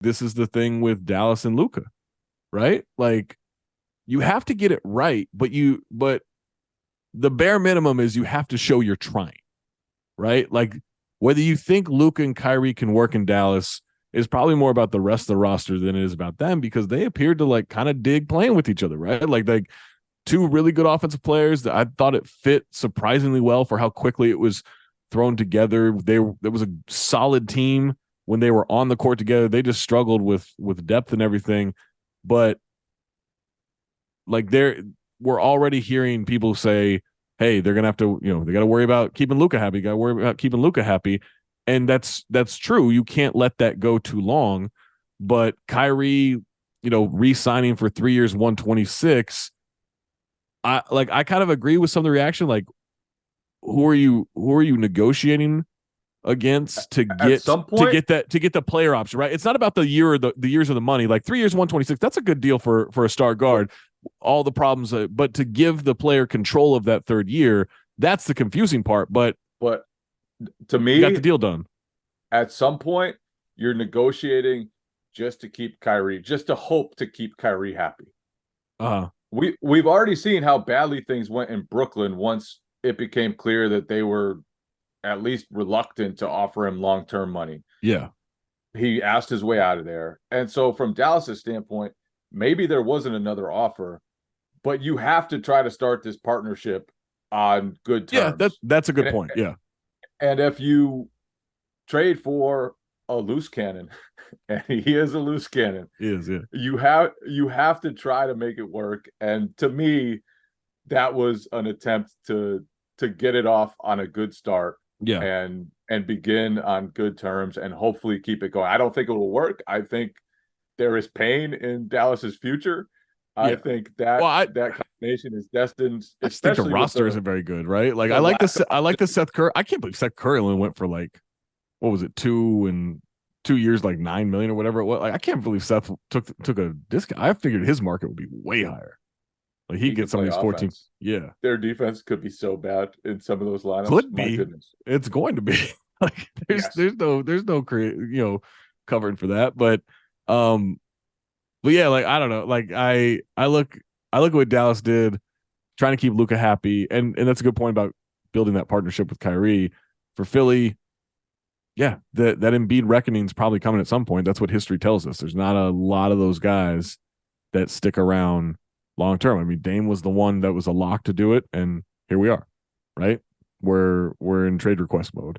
this is the thing with Dallas and Luka, right? Like you have to get it right, but the bare minimum is you have to show you're trying, right? Like whether you think Luka and Kyrie can work in Dallas is probably more about the rest of the roster than it is about them because they appeared to like kind of dig playing with each other, right? Like two really good offensive players that I thought it fit surprisingly well for how quickly it was thrown together. There was a solid team when they were on the court together. They just struggled with depth and everything, but like we're already hearing people say, hey, they're gonna have to, they gotta worry about keeping Luka happy, gotta worry about keeping Luka happy. And that's true. You can't let that go too long. But Kyrie, re-signing for 3 years, 126. I kind of agree with some of the reaction. Like, who are you negotiating against to At get some point, to get the player option, right? It's not about the year or the years of the money. Like 3 years, 126, that's a good deal for a star guard. All the problems, but to give the player control of that third year, that's the confusing part. But but to you got the me, deal done. at some point, you're negotiating just to keep Kyrie, just to hope to keep Kyrie happy. Uh We've already seen how badly things went in Brooklyn once it became clear that they were at least reluctant to offer him long-term money. yeah. He asked his way out of there. And so from Dallas's standpoint, maybe there wasn't another offer, but you have to try to start this partnership on good Yeah, terms. that's a good And, point. Yeah. and if you trade for a loose cannon, and he is a loose cannon, Is yeah. you have to try to make it work. And to me, that was an attempt to get it off on a good start Yeah. and begin on good terms and hopefully keep it going. I don't think it will work. I think there is pain in Dallas's future. I Yeah. think Well, that combination is destined, I just think the especially with roster isn't very good, right? Like I the like lack this. of I like the Seth Curry. I can't believe Seth Curry only went for like what was it, 2 years, like 9 million or whatever it was. Like I can't believe Seth took a discount. I figured his market would be way higher. Like he'd he get could some of play these 14. offense. Yeah, Their defense could be so bad in some of those lineups. could My be. goodness. It's going to be. Like Yes. there's no covering for that. Um, but yeah, like I don't know. Like I look at what Dallas did, trying to keep Luka happy, and that's a good point about building that partnership with Kyrie. For Philly, yeah, that Embiid reckoning is probably coming at some point. That's what history tells us. There's not a lot of those guys that stick around long term. I mean, Dame was the one that was a lock to do it, and here we are, right? We're in trade request mode.